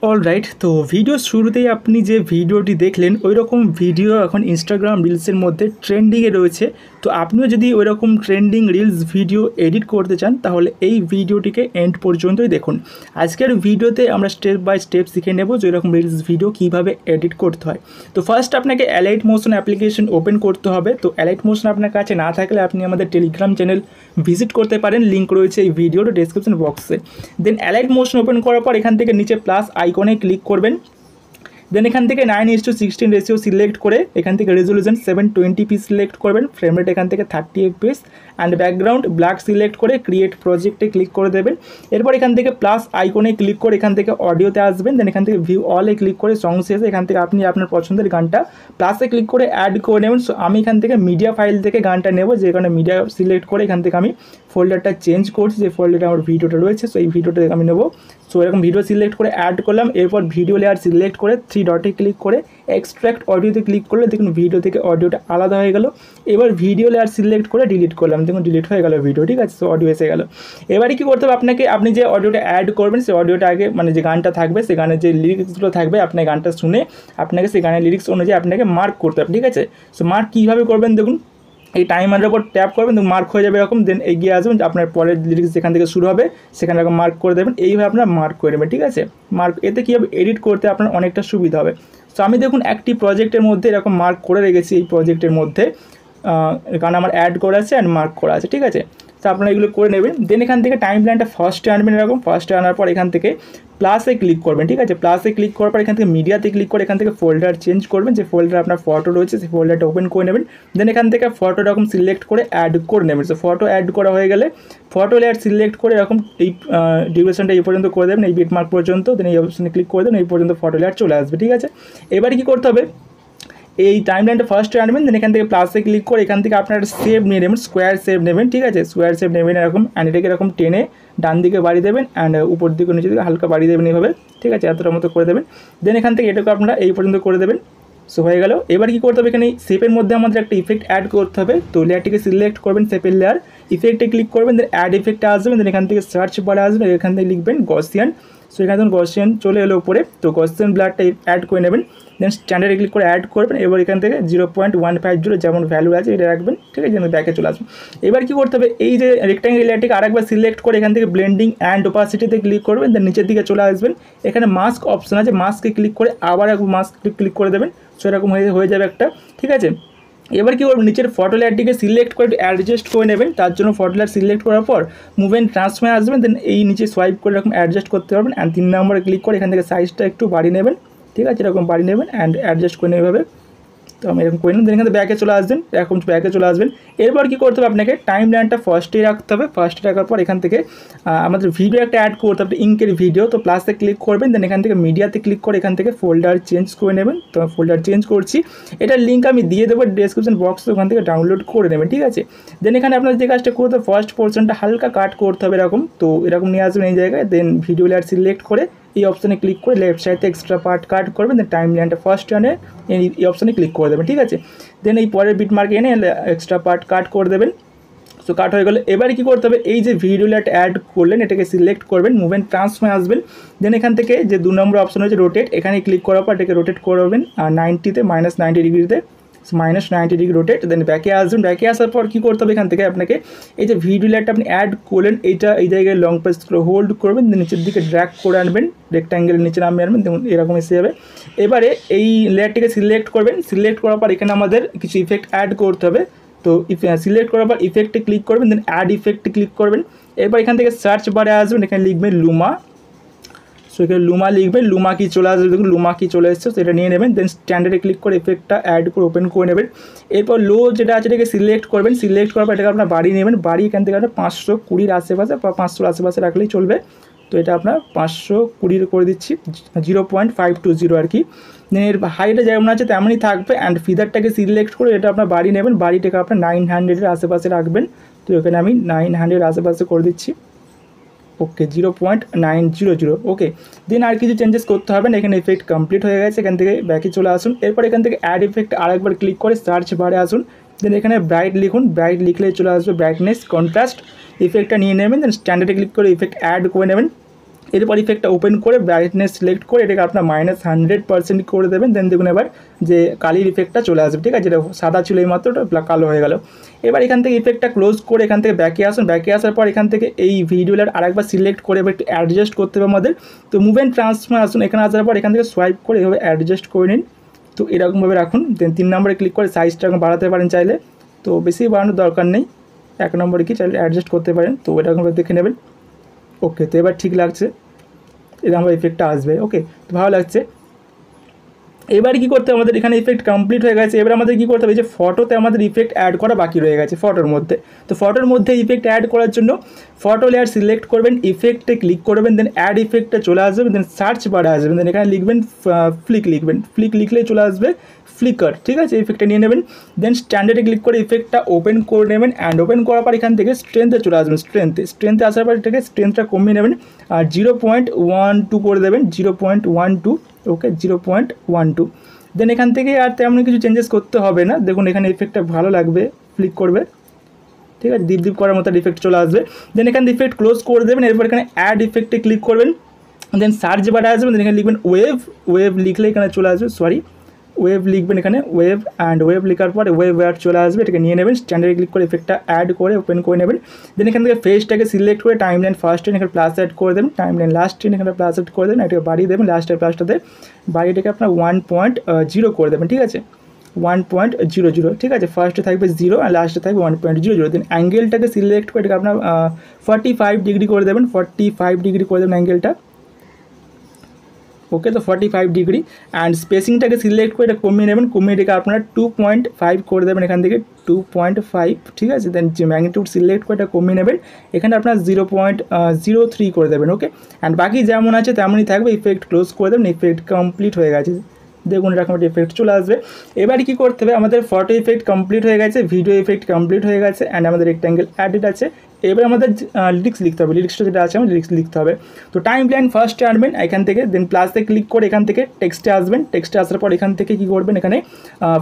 Alright, তো video শুরুতেই আপনি যে ভিডিওটি দেখলেন ওই রকম ভিডিও এখন ইনস্টাগ্রাম রিলসের মধ্যে ট্রেন্ডিংয়ে রয়েছে। তো আপনিও যদি ওই রকম ট্রেন্ডিং রিলস ভিডিও এডিট করতে চান তাহলে এই ভিডিওটিকে এন্ড পর্যন্তই দেখুন। আজকের ভিডিওতে আমরা স্টেপ বাই স্টেপ শিখে নেব যে এরকম রিলস ভিডিও কীভাবে এডিট করতে হয়। তো ফার্স্ট আপনাকে অ্যালাইট মোশন অ্যাপ্লিকেশন ওপেন করতে হবে। তো অ্যালাইট মোশন আপনার কাছে না থাকলে আপনি আমাদের টেলিগ্রাম চ্যানেল ভিজিট করতে পারেন, লিঙ্ক রয়েছে এই ভিডিওর ডেসক্রিপশন বক্সে। দেন অ্যালাইট মোশন ওপেন করার পর এখান থেকে নিচে প্লাস আইকনে ক্লিক করবেন। দেন এখান থেকে 9:16 রেশিও সিলেক্ট করে এখান থেকে রেজলিউশন 720p সিলেক্ট করবেন। ফ্রেম রেট এখান থেকে 30 fps and background black select করে ক্রিয়েট প্রজেক্টে ক্লিক করে দেবেন। এরপর এখান থেকে প্লাস আইকনে ক্লিক করে এখান থেকে অডিওতে আসবেন। দেন এখান থেকে ভিউ অলে ক্লিক করে সংস এসে এখান থেকে আপনি আপনার পছন্দের গানটা প্লাসে ক্লিক করে অ্যাড করে নেবেন। সো আমি এখান থেকে মিডিয়া ফাইল থেকে গানটা নেব, যে কারণে মিডিয়া সিলেক্ট করে এখান থেকে আমি ফোল্ডারটা চেঞ্জ করছি, যে ফোল্ডারে আমার ভিডিওটা রয়েছে। সো এই ভিডিওটা আমি নেব। সো এরকম ভিডিও সিলেক্ট করে অ্যাড করলাম। এরপর ভিডিও লেয়ার সিলেক্ট করে 3 ডটে ক্লিক করে এক্সট্র্যাক্ট অডিওতে ক্লিক করলে দেখুন ভিডিও থেকে অডিওটা আলাদা হয়ে গেল। এবার ভিডিও লেয়ার সিলেক্ট করে ডিলিট করলাম, দেখুন ডিলিট হয়ে গেল ভিডিও, ঠিক আছে। সো অডিও এসে গেল। এবারে কী করতে হবে আপনাকে, আপনি যে অডিওটা অ্যাড করবেন সেই অডিওটা আগে মানে যে গানটা থাকবে সেই গানের যে লিরিক্সগুলো থাকবে আপনার গানটা শুনে আপনাকে সেই গানের লিরিক্স অনুযায়ী আপনাকে মার্ক করতে হবে, ঠিক আছে। সো মার্ক কীভাবে করবেন দেখুন, এই টাইমারের উপর ট্যাপ করবেন তো মার্ক হয়ে যাবে এরকম। দেন এগিয়ে আসবেন, আপনার পরের লিরিক্স যেখান থেকে শুরু হবে সেখানে এরকম মার্ক করে দেবেন। এইভাবে আপনার মার্ক করে দেবেন, ঠিক আছে। মার্ক এতে কী হবে, এডিট করতে আপনার অনেকটা সুবিধা হবে। সো আমি দেখুন একটি প্রজেক্টের মধ্যে এরকম মার্ক করে রেখেছি, এই প্রজেক্টের মধ্যে কারণ আমার অ্যাড করা আছে অ্যান্ড মার্ক করা আছে, ঠিক আছে। তো আপনারা এগুলো করে নেবেন। দেন এখান থেকে টাইম লাইনটা ফার্স্টে আনবেন, এরকম ফার্স্টে আনার পর এখান থেকে প্লাসে ক্লিক করবেন, ঠিক আছে। প্লাসে ক্লিক করার পর এখান থেকে মিডিয়াতে ক্লিক করে এখান থেকে ফোল্ডার চেঞ্জ করবেন, যে ফোল্ডার আপনার ফটো রয়েছে সেই ফোল্ডারটা ওপেন করে নেবেন। দেন এখান থেকে ফটো এরকম সিলেক্ট করে অ্যাড করে নেবেন। সো ফটো অ্যাড করা হয়ে গেলে ফটো লেয়ার সিলেক্ট করে এরকম এই ডিউরেশনটা এই পর্যন্ত করে দেবেন, এই বিট মার্ক পর্যন্ত। দেন এই অপশনে ক্লিক করে দেবেন, এই পর্যন্ত ফটো লেয়ার চলে আসবে, ঠিক আছে। এবারে কী করতে হবে, এই টাইম লাইনটা ফার্স্টে আনবেন। দেন এখান থেকে প্লাসে ক্লিক করে এখান থেকে আপনার সেভ নিয়ে নেবেন, স্কোয়ার সেভ নেবেন, ঠিক আছে। স্কোয়ার সেভ নেবেন এরকম, অ্যান্ড এটাকে এরকম টেনে ডান দিকে বাড়িয়ে দেবেন অ্যান্ড উপর দিকে নিচে দিকে হালকা বাড়িয়ে দেবেন এইভাবে, ঠিক আছে। এতটার মতো করে দেবেন। দেন এখান থেকে এটাকে আপনারা এই পর্যন্ত করে দেবেন। সো হয়ে গেল। এবার কী করতে হবে, এখানে শেপের মধ্যে আমাদের একটা ইফেক্ট অ্যাড করতে হবে। তো লেয়ারটিকে সিলেক্ট করবেন, শেপের লেয়ার, ইফেক্টে ক্লিক করবেন। দেন অ্যাড ইফেক্টে আসবেন। দেন এখান থেকে সার্চ বারে আসবেন, এখান থেকে লিখবেন গসিয়ান। সো এখানে ধরুন গসিয়ান চলে এলো উপরে, তো গসিয়ান ব্লারটা অ্যাড করে নেবেন। দেন স্ট্যান্ডার্ডে ক্লিক করে অ্যাড করবেন। এবার এখান থেকে 0.150 যেমন ভ্যালু আছে এটা রাখবেন, ঠিক আছে। যেন ব্যাকে চলে আসবেন। এবার কী করতে হবে, এই যে রেক্ট্যাঙ্গেল লেয়ারটিকে আরেকবার সিলেক্ট করে এখান থেকে ব্লেন্ডিং অ্যান্ড ওপাসিটিতে ক্লিক করবেন। দেন নিচের দিকে চলে আসবেন, এখানে মাস্ক অপশন আছে, মাস্কে ক্লিক করে আবার একবার মাস্ক ক্লিক করে দেবেন। সো এরকম হয়ে যাবে একটা, ঠিক আছে। এবার কী করবেন, নিচের ফটো লেয়ারটিকে সিলেক্ট করে অ্যাডজাস্ট করে নেবেন। তার জন্য ফটো লেয়ার সিলেক্ট করার পর মুভ অ্যান্ড ট্রান্সফার আসবেন। দেন এই নিচে সোয়াইপ করে এরকম অ্যাডজাস্ট করতে পারবেন। অ্যান্ড 3 নম্বরে ক্লিক করে এখান থেকে সাইজটা একটু বাড়িয়ে নেবেন, ঠিক আছে। এরকম বাড়িয়ে নেবেন অ্যান্ড অ্যাডজাস্ট করে নেবে এভাবে। তো আমি এরকম করে নিন। দেন এখানে ব্যাকে চলে আসবেন, এরকম ব্যাকে চলে আসবেন। এরপর কী করতে হবে, আপনাকে টাইম লাইনটা ফার্স্টেই রাখতে হবে। ফার্স্টে রাখার পর এখান থেকে আমাদের ভিডিও একটা অ্যাড করতে হবে, ইঙ্কের ভিডিও। তো প্লাসে ক্লিক করবেন। দেন এখান থেকে মিডিয়াতে ক্লিক করে এখান থেকে ফোল্ডার চেঞ্জ করে নেবেন। তো ফোল্ডার চেঞ্জ করছি, এটার লিঙ্ক আমি দিয়ে দেবো ডেসক্রিপশন বক্সে, ওখান থেকে ডাউনলোড করে নেবেন, ঠিক আছে। দেন এখানে আপনার যে কাজটা করতে হবে, ফার্স্ট পোর্শনটা হালকা কাট করতে হবে এরকম। তো এরকম নিয়ে আসবেন এই জায়গায়। দেন ভিডিও লেয়ার সিলেক্ট করে এই অপশানে ক্লিক করে লেফট সাইডে এক্সট্রা পার্ট কাট করবেন। দেন টাইম লাইনটা ফার্স্ট আনে এই অপশানে ক্লিক করে দেবেন, ঠিক আছে। দেন এই পরের বিট মার্কে এনে এক্সট্রা পার্ট কাট করে দেবেন। সো কাট হয়ে গেলে এবারে কী করতে হবে, এই যে ভিডিও লেয়ারটা অ্যাড করলেন এটাকে সিলেক্ট করবেন, মুভ অ্যান্ড ট্রান্সফার আসবেন। দেন এখান থেকে যে 2 নম্বর অপশন হচ্ছে রোটেট, এখানে ক্লিক করার পর এটাকে রোটেট করবেন 90-তে -90 ডিগ্রিতে, -90 ডিগ্রি রোটেট। দেন ব্যাকে আসবেন। ব্যাকে আসার পর কী করতে হবে, এখান থেকে আপনাকে এই যে ভিডিও লেয়ারটা আপনি অ্যাড করলেন এইটা এই জায়গায় লং প্রেস করে হোল্ড করবেন। দেন নিচের দিকে ড্র্যাগ করে আনবেন, রেক্ট্যাঙ্গেলের নিচে নামিয়ে আনবেন, দেখুন এরকম এসে যাবে। এবারে এই লেয়ারটিকে সিলেক্ট করবেন। সিলেক্ট করার পর এখানে আমাদের কিছু ইফেক্ট অ্যাড করতে হবে। তো সিলেক্ট করার পর ইফেক্টে ক্লিক করবেন। দেন অ্যাড ইফেক্টে ক্লিক করবেন। এরপর এখান থেকে সার্চ বারে আসবেন, এখানে লিখবেন লুমা। সো এখানে লুমা লিখবেন, লুমা কি চলে আসবে, দেখুন লুমা কি চলে এসছে, সেটা নিয়ে নেবেন। দেন স্ট্যান্ডার্ডে ক্লিক করে ইফেক্টটা অ্যাড করে ওপেন করে নেবেন। এরপর লো যেটা আছে এটাকে সিলেক্ট করবেন। সিলেক্ট করার পর এটাকে আপনার বাড়িয়ে নেবেন। বাড়ি এখান থেকে আপনার 520 আশেপাশে বা 500 আশেপাশে রাখলেই চলবে। তো এটা আপনার 520 করে দিচ্ছি, 0.520 আর কি। দেন এর হাইটে যেমন আছে তেমনই থাকবে। অ্যান্ড ফিদারটাকে সিলেক্ট করে এটা আপনার বাড়ি নেবেন, বাড়িটাকে আপনার 900-এর আশেপাশে রাখবেন। তো এখানে আমি 900-এর আশেপাশে করে দিচ্ছি। ওকে, 0.900। ওকে, দেন আর কিছু চেঞ্জেস করতে হবে না, এখানে ইফেক্ট কমপ্লিট হয়ে গেছে। এখান থেকে ব্যাকে চলে আসুন। এরপর এখান থেকে অ্যাড ইফেক্ট আরেকবার ক্লিক করে সার্চ বারে আসুন। দেন এখানে ব্রাইট লিখুন, ব্রাইট লিখলে চলে আসবে ব্রাইটনেস কন্ট্রাস্ট, ইফেক্টটা নিয়ে নেবেন। দেন স্ট্যান্ডার্ডে ক্লিক করে ইফেক্ট অ্যাড করে নেবেন। এরপর ইফেক্টটা ওপেন করে ব্রাইটনেস সিলেক্ট করে এটাকে আপনার -100% করে দেবেন। দেন দেখুন এবার যে কালির ইফেক্টটা চলে আসবে, ঠিক আছে, যেটা সাদা ছিল এই মাত্র ওটা কালো হয়ে গেল। এবার এখান থেকে ইফেক্টটা ক্লোজ করে এখান থেকে ব্যাকে আসুন। ব্যাকে আসার পর এখান থেকে এই ভিডিও লেয়ার আরেকবার সিলেক্ট করে এবার একটু অ্যাডজাস্ট করতে হবে আমাদের। তো মুভ অ্যান্ড ট্রান্সফর্মে আসুন, এখানে আসার পর এখান থেকে সোয়াইপ করে এভাবে অ্যাডজাস্ট করে নিন। তো এরকমভাবে রাখুন। দেন 3 নম্বরে ক্লিক করে সাইজটা বাড়াতে পারেন চাইলে, তো বেশি বাড়ানোর দরকার নেই। 1 নম্বরে কি চাইলে অ্যাডজাস্ট করতে পারেন, তো এরকমভাবে দেখে নেবেন। ওকে, তো এবার ঠিক লাগছে, এরকম ইফেক্টটা আসবে। ওকে, তো ভালো লাগছে। এবার কি করতে হবে, আমাদের এখানে ইফেক্ট কমপ্লিট হয়ে গেছে। এবার আমাদের কী করতে হবে, যে ফটোতে আমাদের ইফেক্ট অ্যাড করা বাকি রয়ে গেছে ফটোর মধ্যে। তো ফটোর মধ্যে ইফেক্ট অ্যাড করার জন্য ফটো লেয়ার সিলেক্ট করবেন, ইফেক্টে ক্লিক করবেন, দেন অ্যাড ইফেক্টে চলে আসবেন, দেন সার্চ বারে আসবেন, দেন এখানে লিখবেন ফ্লিক, ফ্লিক লিখলেই চলে আসবে ফ্লিকার, ঠিক আছে, ইফেক্টটা নিয়ে নেবেন। দেন স্ট্যান্ডার্ডে ক্লিক করে ইফেক্টটা ওপেন করে নেবেন, অ্যান্ড ওপেন করার পর এখান থেকে স্ট্রেংথে চলে আসবেন। স্ট্রেংথে আসার পর এটাকে স্ট্রেংথটা কমিয়ে নেবেন, আর 0.12 করে দেবেন, 0.12। ওকে, 0.12। দেন এখান থেকে আর তেমন কিছু চেঞ্জেস করতে হবে না। দেখুন এখানে ইফেক্টটা ভালো লাগবে, ক্লিক করবে, ঠিক আছে, ডিপ করার মতো ইফেক্ট চলে আসবে। দেন এখান থেকে ইফেক্ট ক্লোজ করে দেবেন। এরপর এখানে অ্যাড ইফেক্টে ক্লিক করবেন, দেন সার্চ বারে আসবেন, দেন এখানে লিখবেন ওয়েভ লিখলে এখানে চলে আসবে, ওয়েভ লিখবেন এখানে ওয়েভ, অ্যান্ড ওয়েভ লেখার পরে ওয়েভ ওয়ার চলে আসবে, এটাকে নিয়ে নেবেন। স্ট্যান্ডার্ডে ক্লিক করে ইফেক্টটা অ্যাড করে ওপেন করে নেবেন। দেন এখান থেকে ফেসটাকে সিলেক্ট করে টাইমলাইন ফার্স্ট টেন এখানে প্লাস অ্যাড করে দেবেন, টাইমলাইন লাস্ট টেন এখানে প্লাস অ্যাড করে দেবেন, এটাকে বাড়িয়ে দেবেন, লাস্টের প্লাসটাতে বাড়িটাকে আপনার 1.0 করে দেবেন, ঠিক আছে, 1.00, ঠিক আছে, ফার্স্টে থাকবে 0 আর লাস্টে থাকবে 1.00। দেন অ্যাঙ্গেলটাকে সিলেক্ট করে এটাকে আপনার 45 ডিগ্রি করে দেবেন, 45 ডিগ্রি করে দেবেন অ্যাঙ্গেলটা। ওকে, তো 45 ডিগ্রি। অ্যান্ড স্পেসিংটাকে সিলেক্ট করে এটা কমিয়ে নেবেন, কমিয়ে এটাকে আপনারা 2.5 করে দেবেন, এখান থেকে 2.5, ঠিক আছে। দেন যে ম্যাগনিটিউড সিলেক্ট করে এটা কমিয়ে নেবেন, এখানে আপনার 0.03 করে দেবেন। ওকে, অ্যান্ড বাকি যেমন আছে তেমনই থাকবে। ইফেক্ট ক্লোজ করে দেবেন, ইফেক্ট কমপ্লিট হয়ে গেছে। দেখুন এরকম একটা ইফেক্ট চলে আসবে। এবার কী করতে হবে, আমাদের ফটো ইফেক্ট কমপ্লিট হয়ে গেছে, ভিডিও ইফেক্ট কমপ্লিট হয়ে গেছে, অ্যান্ড আমাদের রেক্ট্যাঙ্গেল অ্যাডেড আছে। এবার আমাদের লিরিক্স লিখতে হবে, লিরিক্সটা যেটা আছে আমাদের লিরিক্স লিখতে হবে। তো টাইম লাইন ফার্স্টে আনবেন এখান থেকে, দেন প্লাসে ক্লিক করে এখান থেকে টেক্সটে আসবেন। টেক্সটে আসার পর এখান থেকে কী করবেন, এখানে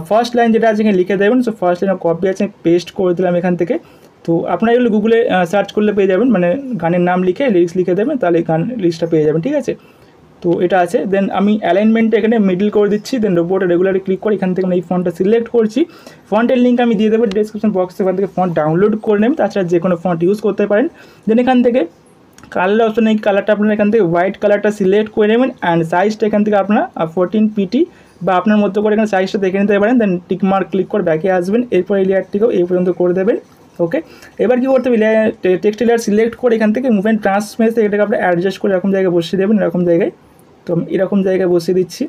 ফার্স্ট লাইন যেটা আছে এখানে লিখে দেবেন। সো ফার্স্ট লাইনে কপি আছে, পেস্ট করে দিলাম এখান থেকে। তো আপনারা এগুলো গুগলে সার্চ করলে পেয়ে যাবেন, মানে গানের নাম লিখে লিরিক্স লিখে দেবেন, তাহলে গান লিরিক্সটা পেয়ে যাবেন, ঠিক আছে। তো এটা আছে। দেন আমি অ্যালাইনমেন্টটা এখানে মিডল করে দিচ্ছি। দেন রোবটে রেগুলারলি ক্লিক করে এখান থেকে আমি এই ফন্টটা সিলেক্ট করছি। ফন্টের লিঙ্ক আমি দিয়ে দেবো ডিসক্রিপশন বক্সে, এখান থেকে ফন্ট ডাউনলোড করে নেবেন, তাছাড়া যে কোনো ফন্ট ইউজ করতে পারেন। দেন এখান থেকে কালার অপশন, এই কালারটা আপনারা এখান থেকে হোয়াইট কালারটা সিলেক্ট করে নেবেন, অ্যান্ড সাইজটা এখান থেকে আপনার 14 pt বা আপনার মতো করে এখানে সাইজটা দেখে নিতে পারেন। দেন টিকমার্ক ক্লিক করে ব্যাকে আসবেন, এরপর এই লেয়ারটিকেও এই পর্যন্ত করে দেবেন। ওকে, এবার কী করতে হবে, টেক্সট লেয়ার সিলেক্ট করে এখান থেকে মুভ অ্যান্ড ট্রান্সফর্মে এটাকে আপনারা অ্যাডজাস্ট করে এরকম জায়গায় বসিয়ে দেবেন, এরকম জায়গায়। তো আমি এরকম জায়গায় বসিয়ে দিচ্ছি।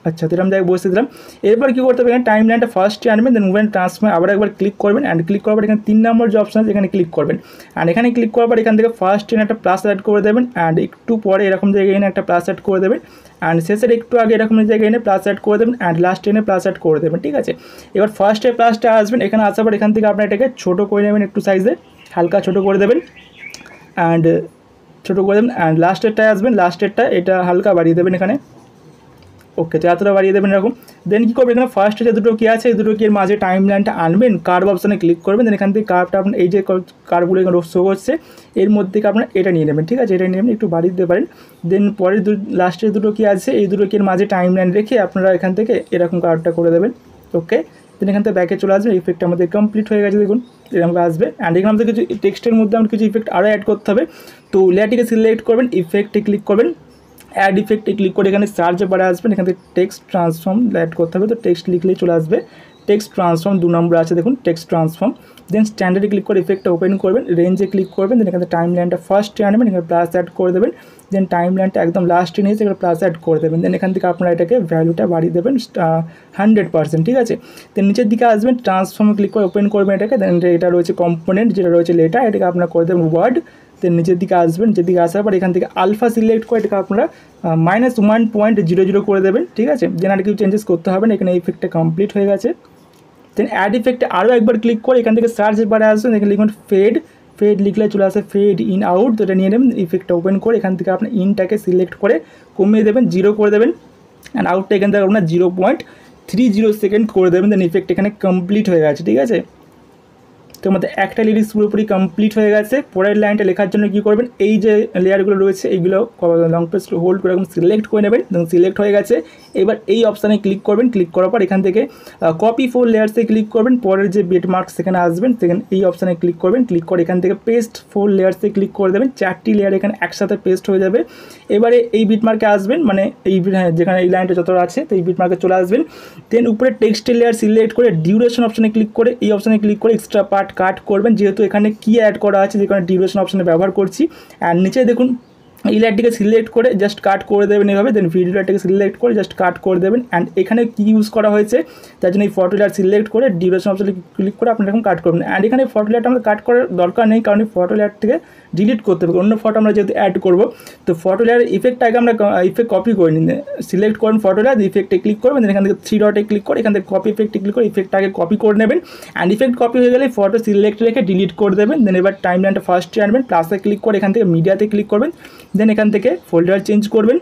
আচ্ছা, তো এরকম জায়গায় বসিয়ে দিলাম। এরপর কী করতে হবে, এখানে টাইম লাইনটা ফার্স্টে আনবেন, দেন মুভ অ্যান্ড ট্রান্সফর্মে আবার একবার ক্লিক করবেন, অ্যান্ড ক্লিক করার পর এখানে 3 নম্বর যে অপশন আছে এখানে ক্লিক করবেন, অ্যান্ড এখানে ক্লিক করার পর এখান থেকে ফার্স্ট টেনে একটা প্লাস অ্যাড করে দেবেন, অ্যান্ড একটু পরে এরকম জায়গায় এনে একটা প্লাস অ্যাড করে দেবেন, অ্যান্ড শেষের একটু আগে এরকম জায়গায় এনে প্লাস অ্যাড করে দেবেন, অ্যান্ড লাস্ট টেনে প্লাস অ্যাড করে দেবেন, ঠিক আছে। এবার ফার্স্টে প্লাসটা আসবেন, এখানে আসার পর এখান থেকে আপনার এটাকে ছোটো করে নেবেন, একটু সাইজে হালকা ছোটো করে দেবেন, অ্যান্ড ছোটো করে দেবেন, অ্যান্ড লাস্টেরটায় আসবেন, লাস্টেরটা এটা হালকা বাড়িয়ে দেবেন এখানে। ওকে, তো এতটা বাড়িয়ে দেবেন এরকম। দেন কী করবেন, এখানে ফার্স্টে যে দুটো কি আছে এই দুটো কির মাঝে টাইম লাইনটা আনবেন, কার্ভ অপশানে ক্লিক করবেন, দেন এখান থেকে কার্ভটা আপনার এই যে কার্ভগুলো এখানে শো করছে এর মধ্যে থেকে আপনার এটা নিয়ে নেবেন, ঠিক আছে, এটা নিয়ে নেবেন, একটু বাড়িয়ে দিতে পারেন। দেন পরের লাস্টের দুটো কি আছে এই দুটো কির মাঝে টাইম লাইন রেখে আপনারা এখান থেকে এরকম কার্ভটা করে দেবেন। ওকে, দেন এখান থেকে ব্যাকে চলে আসবে, ইফেক্ট আমাদের কমপ্লিট হয়ে গেছে, দেখুন এরকম আসবে। অ্যান্ড এখানে আমাদের কিছু টেক্সটের মধ্যে আমাদের কিছু ইফেক্ট আরও অ্যাড করতে হবে। তো লেয়ারটিকে সিলেক্ট করবেন, ইফেক্টে ক্লিক করবেন, অ্যাড ইফেক্টে ক্লিক করে এখানে সার্চে বারে আসবেন, এখান থেকে টেক্সট ট্রান্সফর্ম অ্যাড করতে হবে। তো টেক্সট লিখলেই চলে আসবে টেক্সট ট্রান্সফর্ম, 2 নম্বর আছে দেখুন টেক্সট ট্রান্সফর্ম। দেন স্ট্যান্ডার্ডে ক্লিক করে ইফেক্টটা ওপেন করবেন, রেঞ্জে ক্লিক করবেন, দেন এখানে টাইম লাইনটা ফার্স্টে আনবেন, এখানে প্লাস অ্যাড করে দেবেন, দেন টাইম লাইনটা একদম লাস্টে নিয়ে এখানে প্লাস অ্যাড করে দেবেন। দেন এখান থেকে আপনারা এটাকে ভ্যালুটা বাড়িয়ে দেবেন 100%, ঠিক আছে। দেন নিচের দিকে আসবেন, ট্রান্সফর্মে ক্লিক করে ওপেন করবেন এটাকে, দেন এটা রয়েছে কম্পোনেন্ট, যেটা রয়েছে লেটার, এটাকে আপনারা করে দেবেন ওয়ার্ড। দেন নিচের দিকে আসবেন, নিচের দিকে আসার পর এখান থেকে আলফা সিলেক্ট করে এটাকে আপনারা -1.00 করে দেবেন, ঠিক আছে। দেন আর কিছু চেঞ্জেস করতে হবে না, এখানে ইফেক্টটা কমপ্লিট হয়ে গেছে। দেন অ্যাড ইফেক্টে আরও একবার ক্লিক করে এখান থেকে সার্চ বারে আসবেন, এখানে লিখুন ফেড লিখলে চলে আসে ফেড ইন আউট, তো এটা নিয়ে নেবেন, ইফেক্টটা ওপেন করে এখান থেকে আপনার ইনটাকে সিলেক্ট করে কমিয়ে দেবেন, 0 করে দেবেন, অ্যান্ড আউটটা এখান থেকে আপনার 0.30 সেকেন্ড করে দেবেন। দেন ইফেক্ট এখানে কমপ্লিট হয়ে গেছে, ঠিক আছে। তো আমাদের একটা লিরিক্স পুরোপুরি কমপ্লিট হয়ে গেছে। পরের লাইনটা লেখার জন্য কী করবেন, এই যে লেয়ারগুলো রয়েছে এইগুলো লং প্রেস হোল্ড করে এরকম সিলেক্ট করে নেবেন, এবং সিলেক্ট হয়ে গেছে। এবার এই অপশানে ক্লিক করবেন, ক্লিক করার পর এখান থেকে কপি 4 লেয়ার্সে ক্লিক করবেন, পরের যে বিট মার্ক সেখানে আসবেন, সেখানে এই অপশানে ক্লিক করবেন, ক্লিক করে এখান থেকে পেস্ট 4 লেয়ার্সে ক্লিক করে দেবেন, 4টি লেয়ার এখানে একসাথে পেস্ট হয়ে যাবে। এবারে এই বিট মার্কে আসবেন, মানে এই যেখানে এই লাইনটা যত আছে তো এই বিট মার্কে চলে আসবেন। দেন উপরে টেক্সটের লেয়ার সিলেক্ট করে ডিউরেশন অপশানে ক্লিক করে এই অপশানে ক্লিক করে এক্সট্রা পার্ট কাট করবেন, যেহেতু এখানে কি অ্যাড করা আছে যেখানে ডিউরেশন অপশানে ব্যবহার করছি। আর নিচে দেখুন এই লাইনটিকে সিলেক্ট করে জাস্ট কাট করে দেবেন এভাবে, দেন ভিডিও লাইনটাকে সিলেক্ট করে জাস্ট কাট করে দেবেন। অ্যান্ড এখানে কি ইউজ করা হয়েছে তার জন্য এই ফটো লেয়ার সিলেক্ট করে ডিউরেশন অপশানে ক্লিক করে আপনি এরকম কাট করবেন। অ্যান্ড এখানে ফটো লেয়ারটা আমাদের কাট করার দরকার নেই, কারণ এই ফটো লেয়ার থেকে ডিলিট করতে হবে, অন্য ফটো আমরা যেহেতু অ্যাড করবো। তো ফটো লেয়ার ইফেক্টটাকে আমরা ইফেক্ট কপি করে নিন, সিলেক্ট করেন ফটো লেয়ার, ইফেক্টে ক্লিক করবেন, এখান থেকে 3 ডটে ক্লিক করে এখান থেকে কপি ইফেক্টে ক্লিক করে ইফেক্টটাকে কপি করে নেবেন। অ্যান্ড ইফেক্ট কপি হয়ে গেলে ফটো সিলেক্ট রেখে ডিলিট করে দেবেন। দেন এবার টাইম লাইনটা ফার্স্টে আনবেন, প্লাসে ক্লিক করে এখান থেকে মিডিয়াতে ক্লিক করবেন, দেন এখান থেকে ফোল্ডার চেঞ্জ করবেন,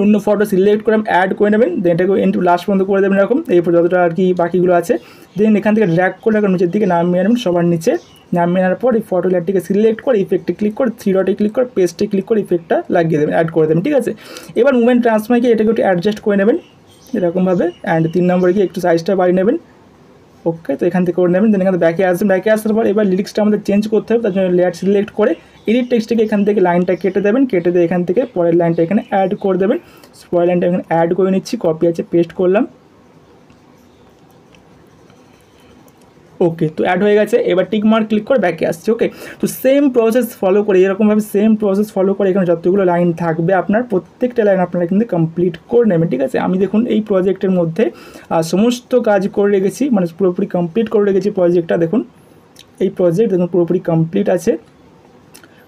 অন্য ফটো সিলেক্ট করে অ্যাড করে নেবেন, দেন এটাকে এন্ড লাস্ট পর্যন্ত করে দেবেন এরকম, এরপর যতটা আর কি বাকিগুলো আছে। দেন এখান থেকে ড্র্যাগ করে এখন নিচের দিকে নামিয়ে আনবেন, সবার নিচে নামিয়ে আনার পর এই ফটো লেয়ারটিকে সিলেক্ট করে ইফেক্টে ক্লিক করে 3 ডটে ক্লিক করে পেস্টে ক্লিক করে ইফেক্টটা লাগিয়ে দেবেন, অ্যাড করে দেবেন। ঠিক আছে, এবার মুভমেন্ট ট্রান্সফারকে এটাকে একটু অ্যাডজাস্ট করে নেবেন এরকমভাবে। অ্যান্ড 3 নম্বরে গিয়ে একটু সাইজটা বাড়িয়ে নেবেন। ওকে, তো এখান থেকে করে নেবেন। দেন এখানে ব্যাকে আসবেন, ব্যাকে আসার পর এবার লিরিক্সটা আমাদের চেঞ্জ করতে হবে, তার জন্য লেয়ার সিলেক্ট করে এডিট টেক্সটকে এখান থেকে লাইনটা কেটে দেবেন, কেটে দিয়ে এখান থেকে পরের লাইনটা এখানে অ্যাড করে দেবেন। পরের লাইনটা এখানে অ্যাড করে নিচ্ছি, কপি আছে পেস্ট করলাম। ওকে, তো অ্যাড হয়ে গেছে। এবার টিক মার্ক ক্লিক করে ব্যাকে আসছে। ওকে, তো সেম প্রসেস ফলো করে এরকমভাবে সেম প্রসেস ফলো করে এখানে যতগুলো লাইন থাকবে আপনার প্রত্যেকটা লাইন আপনারা কিন্তু কমপ্লিট করে নেবেন। ঠিক আছে, আমি দেখুন এই প্রজেক্টের মধ্যে সমস্ত কাজ করে রেখেছি, মানে পুরোপুরি কমপ্লিট করে রেখেছি প্রজেক্টটা। দেখুন এই প্রজেক্ট দেখুন পুরোপুরি কমপ্লিট আছে।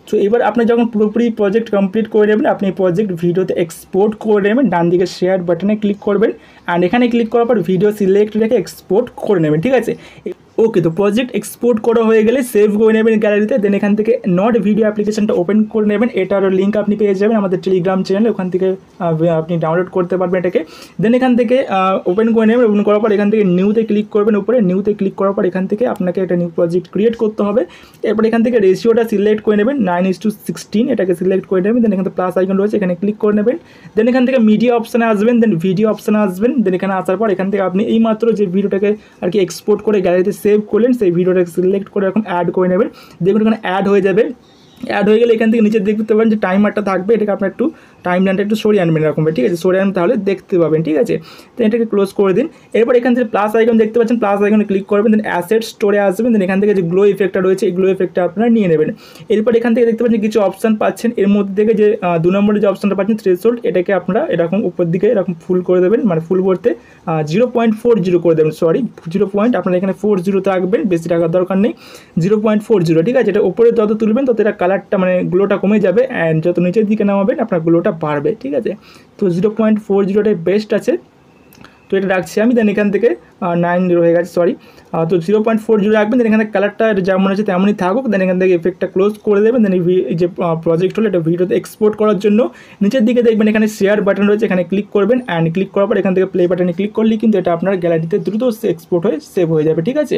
তো এবার আপনি যখন পুরোপুরি প্রজেক্ট কমপ্লিট করে নেবেন, আপনি প্রজেক্ট ভিডিওতে এক্সপোর্ট করে নেবেন, ডান দিকে শেয়ার বাটনে ক্লিক করবেন, অ্যান্ড এখানে ক্লিক করার পর ভিডিও সিলেক্ট রেখে এক্সপোর্ট করে নেবেন। ঠিক আছে, ওকে, তো প্রজেক্ট এক্সপোর্ট করা হয়ে গেলে সেভ করে নেবেন গ্যালারিতে। দেন এখান থেকে নট ভিডিও অ্যাপ্লিকেশনটা ওপেন করে নেবেন, এটারও লিঙ্ক আপনি পেয়ে যাবেন আমাদের টেলিগ্রাম চ্যানেলে, ওখান থেকে আপনি ডাউনলোড করতে পারবেন এটাকে। দেন এখান থেকে ওপেন করে নেবেন, ওপেন করার পর এখান থেকে নিউতে ক্লিক করবেন, উপরে নিউতে ক্লিক করার পর এখান থেকে আপনাকে একটা নিউ প্রজেক্ট ক্রিয়েট করতে হবে। এরপর এখান থেকে রেশিওটা সিলেক্ট করে নেবেন 9:16, এটাকে সিলেক্ট করে নেবেন। দেন এখানে প্লাস আইকন রয়েছে, এখানে ক্লিক করে নেবেন। দেন এখান থেকে মিডিয়া অপশানে আসবেন, দেন ভিডিও অপশানে আসবেন। দেন এখানে আসার পর এখান থেকে আপনি এইমাত্র যে ভিডিওটাকে আর কি এক্সপোর্ট করে গ্যালারিতে সেভ করলেন সেই ভিডিওটা সিলেক্ট করে এরকম অ্যাড করে নেবেন। দেখুন এখানে অ্যাড হয়ে যাবে। অ্যাড হয়ে গেলে এখান থেকে নিচে দেখতে পাবেন যে টাইমারটা থাকবে, এটাকে আপনার একটু টাইম লাইনটা একটু সরিয়ে আনবেন এরকম, ঠিক আছে, সরিয়ে আনবেন তাহলে দেখতে পাবেন। ঠিক আছে, তো এটাকে ক্লোজ করে দিন। এরপর এখান থেকে প্লাস আইকন দেখতে পাচ্ছেন, প্লাস আইকনে ক্লিক করবেন, দেন অ্যাসেট স্টোরে আসবেন। দেন এখান থেকে যে গ্লো ইফেক্টটা রয়েছে এই গ্লো ইফেক্টটা আপনারা নিয়ে নেবেন। এরপর এখান থেকে দেখতে পাচ্ছেন কিছু অপশান পাচ্ছেন, এর মধ্যে থেকে যে 2 নম্বরে যে অপশানটা পাচ্ছেন থ্রেশহোল্ড, এটাকে আপনারা এরকম উপর দিকে এরকম ফুল করে দেবেন, মানে ফুল করতে 0.40 করে দেবেন, সরি 0. আপনারা এখানে 40 রাখবেন, বেশি টাকার দরকার নেই, 0.40। ঠিক আছে, এটা উপরে যত তুলবেন তত এটা কালারটা মানে গ্লোটা কমে যাবে, অ্যান্ড যত নিচের দিকে নামাবেন আপনার গ্লোটা বাড়বে। ঠিক আছে, তো 0.40টাই বেস্ট আছে, তো এটা রাখছি আমি। দেন এখান থেকে 90 হয়ে গেছে, সরি, তো 0.40 রাখবেন। দেন এখানে কালারটা যেমন আছে তেমনই থাকুক। দেন এখান থেকে এফেক্টটা ক্লোজ করে দেবেন। দেন এই যে প্রজেক্ট হলো এটা ভিডিওতে এক্সপোর্ট করার জন্য নিচের দিকে দেখবেন এখানে শেয়ার বাটন রয়েছে, এখানে ক্লিক করবেন, অ্যান্ড ক্লিক করার পর এখান থেকে প্লে বাটনে ক্লিক করলেই কিন্তু এটা আপনার গ্যালারিতে দ্রুত এক্সপোর্ট হয়ে সেভ হয়ে যাবে। ঠিক আছে।